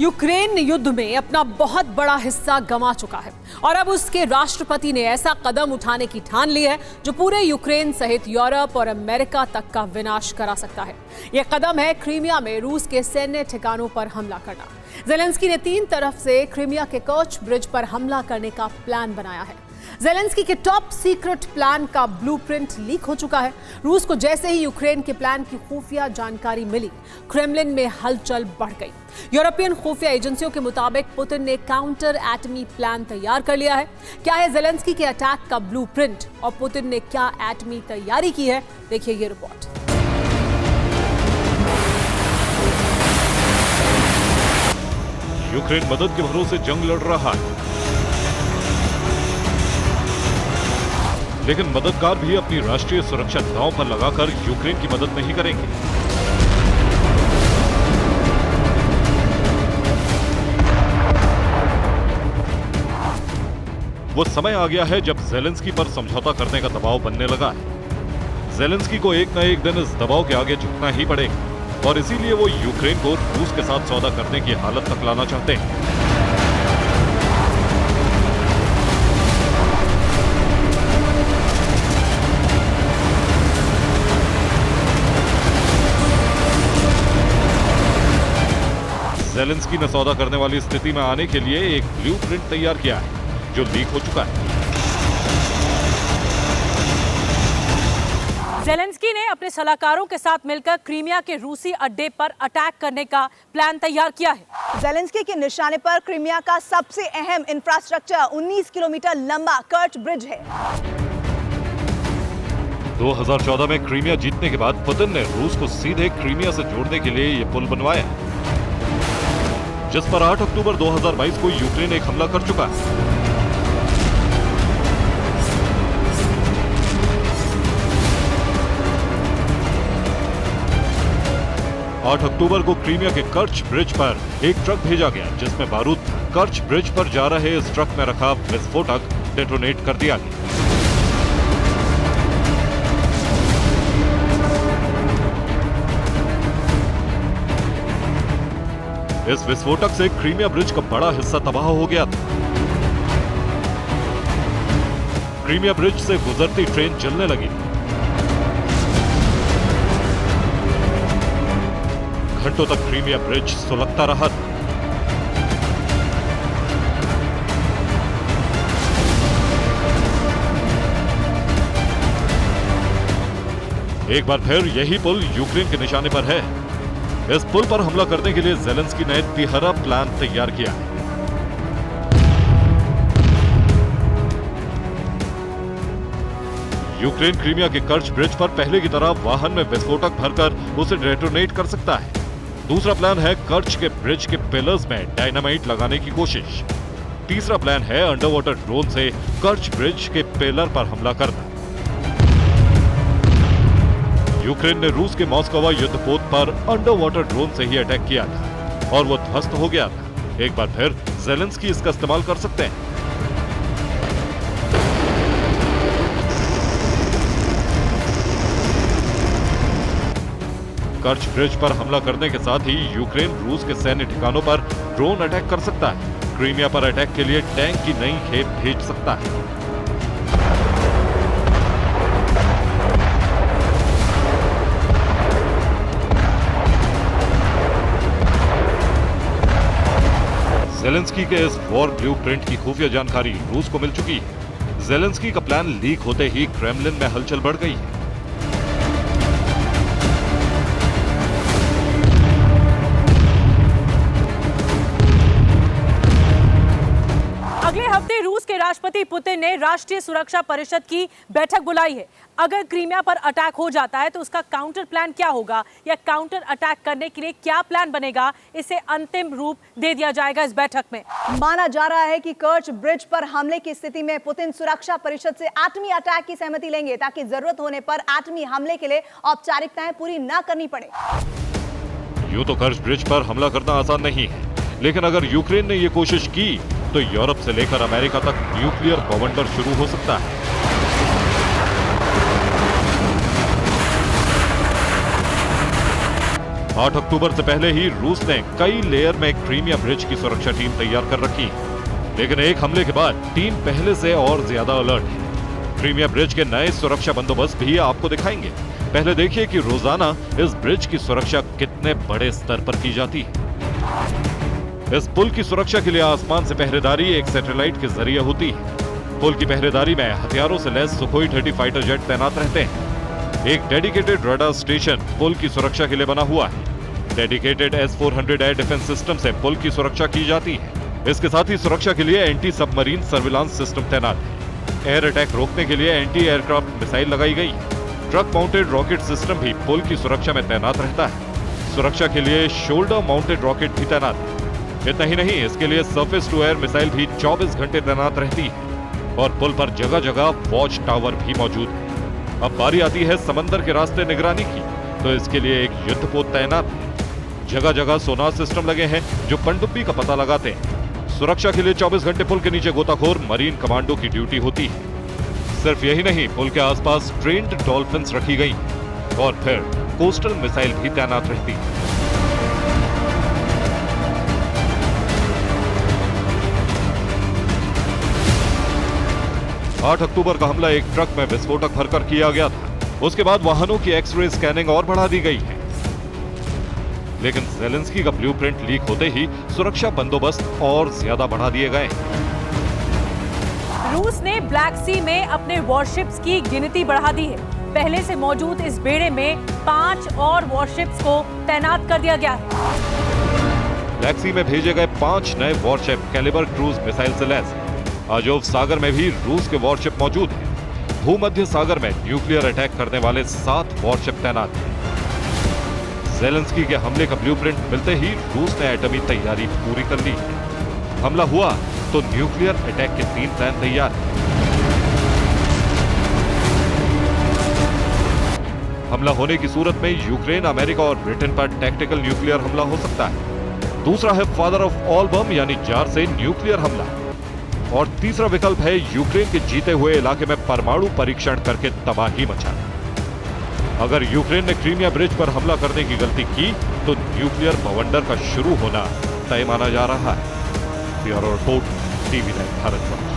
Ukraine युद्ध में अपना बहुत बड़ा हिस्सा गंवा चुका है और अब उसके राष्ट्रपति ने ऐसा कदम उठाने की ठान ली है जो पूरे यूक्रेन सहित यूरोप और अमेरिका तक का विनाश करा सकता है। यह कदम है क्रीमिया में रूस के सैन्य ठिकानों पर हमला करना। जेलेंस्की ने 3 तरफ से क्रीमिया के कर्च ब्रिज पर हमला करने का प्लान बनाया है। जेलेंस्की के टॉप सीक्रेट प्लान का ब्लूप्रिंट लीक हो चुका है। रूस को जैसे ही यूक्रेन के प्लान की खुफिया जानकारी मिली, क्रेमलिन में हलचल बढ़ गई। यूरोपियन खुफिया एजेंसियों के मुताबिक पुतिन ने काउंटर एटमी प्लान तैयार कर लिया है। क्या है जेलेंस्की के अटैक का ब्लूप्रिंट और पुतिन ने क्या एटमी तैयारी की है, देखिए ये रिपोर्ट। यूक्रेन मदद के भरोसे जंग लड़ रहा है, लेकिन मददगार भी अपनी राष्ट्रीय सुरक्षा दांव पर लगाकर यूक्रेन की मदद नहीं करेंगे। वो समय आ गया है जब जेलेंस्की पर समझौता करने का दबाव बनने लगा है। जेलेंस्की को एक न एक दिन इस दबाव के आगे झुकना ही पड़ेगा और इसीलिए वो यूक्रेन को रूस के साथ सौदा करने की हालत तक लाना चाहते हैं। जेलेंस्की ने सौदा करने वाली स्थिति में आने के लिए एक ब्लूप्रिंट तैयार किया है जो लीक हो चुका है। जेलेंस्की ने अपने सलाहकारों के साथ मिलकर क्रीमिया के रूसी अड्डे पर अटैक करने का प्लान तैयार किया है। जेलेंस्की के निशाने पर क्रीमिया का सबसे अहम इंफ्रास्ट्रक्चर 19 किलोमीटर लंबा कर्च ब्रिज है। 2014 में क्रीमिया जीतने के बाद पुतिन ने रूस को सीधे क्रीमिया से जोड़ने के लिए यह पुल बनवाया, जिस पर 8 अक्टूबर 2022 को यूक्रेन एक हमला कर चुका है। आठ अक्टूबर को क्रीमिया के कर्च ब्रिज पर एक ट्रक भेजा गया जिसमें बारूद था। कर्च ब्रिज पर जा रहे इस ट्रक में रखा विस्फोटक डेटोनेट कर दिया गया। इस विस्फोटक से क्रीमिया ब्रिज का बड़ा हिस्सा तबाह हो गया था। क्रीमिया ब्रिज से गुजरती ट्रेन जलने लगी। घंटों तक क्रीमिया ब्रिज सुलगता रहा था। एक बार फिर यही पुल यूक्रेन के निशाने पर है। इस पुल पर हमला करने के लिए जेलेंस्की ने तिहरा प्लान तैयार किया है। यूक्रेन क्रीमिया के कर्च ब्रिज पर पहले की तरह वाहन में विस्फोटक भरकर उसे डेटोनेट कर सकता है। दूसरा प्लान है कर्च के ब्रिज के पिलर्स में डायनामाइट लगाने की कोशिश। तीसरा प्लान है अंडर वाटर ड्रोन से कर्च ब्रिज के पिलर पर हमला करना। यूक्रेन ने रूस के मॉस्कोवा युद्धपोत पर अंडर वाटर ड्रोन से ही अटैक किया था और वो ध्वस्त हो गया था। एक बार फिर जेलेंस्की इसका इस्तेमाल कर सकते हैं। कर्च ब्रिज पर हमला करने के साथ ही यूक्रेन रूस के सैन्य ठिकानों पर ड्रोन अटैक कर सकता है। क्रीमिया पर अटैक के लिए टैंक की नई खेप भेज सकता है। जेलेंस्की के इस वॉर ब्लूप्रिंट की खुफिया जानकारी रूस को मिल चुकी है। जेलेंस्की का प्लान लीक होते ही क्रेमलिन में हलचल बढ़ गई है। अगले हफ्ते रूस के राष्ट्रपति पुतिन ने राष्ट्रीय सुरक्षा परिषद की बैठक बुलाई है। अगर क्रीमिया पर अटैक हो जाता है तो उसका काउंटर प्लान क्या होगा या काउंटर अटैक करने के लिए क्या प्लान बनेगा, इसे अंतिम रूप दे दिया जाएगा इस बैठक में। माना जा रहा है कि कर्च ब्रिज पर हमले की स्थिति में पुतिन सुरक्षा परिषद से एटमी अटैक की सहमति लेंगे ताकि जरूरत होने पर एटमी हमले के लिए औपचारिकताएं पूरी न करनी पड़े। यूं तो कर्च ब्रिज पर हमला करना आसान नहीं है, लेकिन अगर यूक्रेन ने यह कोशिश की तो यूरोप से लेकर अमेरिका तक न्यूक्लियर बवंडर शुरू हो सकता है। 8 अक्टूबर से पहले ही रूस ने कई लेयर में क्रीमिया ब्रिज की सुरक्षा टीम तैयार कर रखी है, लेकिन एक हमले के बाद टीम पहले से और ज्यादा अलर्ट है। क्रीमिया ब्रिज के नए सुरक्षा बंदोबस्त भी आपको दिखाएंगे। पहले देखिए कि रोजाना इस ब्रिज की सुरक्षा कितने बड़े स्तर पर की जाती है। इस पुल की सुरक्षा के लिए आसमान से पहरेदारी एक सैटेलाइट के जरिए होती है। पुल की पहरेदारी में हथियारों से लैस सुखोई 30 फाइटर जेट तैनात रहते हैं। एक डेडिकेटेड रडार स्टेशन पुल की सुरक्षा के लिए बना हुआ है। Dedicated S-400 air defence system से पुल की सुरक्षा की जाती है। इसके साथ ही सुरक्षा के लिए एंटी सबमरीन सर्विलांस सिस्टम तैनात है। एयर अटैक रोकने के लिए एंटी एयरक्राफ्ट मिसाइल लगाई गई है। ट्रक माउंटेड रॉकेट सिस्टम भी पुल की सुरक्षा में तैनात रहता है। सुरक्षा के लिए शोल्डर माउंटेड रॉकेट भी तैनात है। इतना ही नहीं, इसके लिए सरफेस टू एयर मिसाइल भी 24 घंटे तैनात रहती है और पुल पर जगह जगह वॉच टावर भी मौजूद है। अब बारी आती है समंदर के रास्ते निगरानी की, तो इसके लिए एक युद्धपोत तैनात है। जगह जगह सोनार सिस्टम लगे हैं जो पनडुब्बी का पता लगाते हैं। सुरक्षा के लिए 24 घंटे पुल के नीचे गोताखोर मरीन कमांडो की ड्यूटी होती है। सिर्फ यही नहीं, पुल के आसपास ट्रेन्ड डॉल्फिन्स रखी गई और फिर कोस्टल मिसाइल भी तैनात रहती है। आठ अक्टूबर का हमला एक ट्रक में विस्फोटक भरकर किया गया था। उसके बाद वाहनों की एक्सरे स्कैनिंग और बढ़ा दी गई है, लेकिन ज़ेलेंस्की का ब्लूप्रिंट लीक होते ही सुरक्षा बंदोबस्त और ज्यादा बढ़ा दिए गए। रूस ने ब्लैक सी में अपने वॉरशिप्स की गिनती बढ़ा दी है। पहले से मौजूद इस बेड़े में 5 और वॉरशिप्स को तैनात कर दिया गया है। ब्लैक सी में भेजे गए 5 नए वॉरशिप कैलिबर क्रूज मिसाइल से लैस। अजोव सागर में भी रूस के वॉरशिप मौजूद हैं। भूमध्य सागर में न्यूक्लियर अटैक करने वाले 7 वॉरशिप तैनात हैं। ज़ेलेंस्की के हमले का ब्लूप्रिंट मिलते ही रूस ने एटमी तैयारी पूरी कर ली। हमला हुआ तो न्यूक्लियर अटैक के 3 प्लान तैयार हैं। हमला होने की सूरत में यूक्रेन, अमेरिका और ब्रिटेन पर टैक्टिकल न्यूक्लियर हमला हो सकता है। दूसरा है फादर ऑफ ऑल बम यानी जार से न्यूक्लियर हमला। और तीसरा विकल्प है यूक्रेन के जीते हुए इलाके में परमाणु परीक्षण करके तबाही मचाना। अगर यूक्रेन ने क्रीमिया ब्रिज पर हमला करने की गलती की तो न्यूक्लियर बवंडर का शुरू होना तय माना जा रहा है। Bureau report, TV9 Bharatvarsh.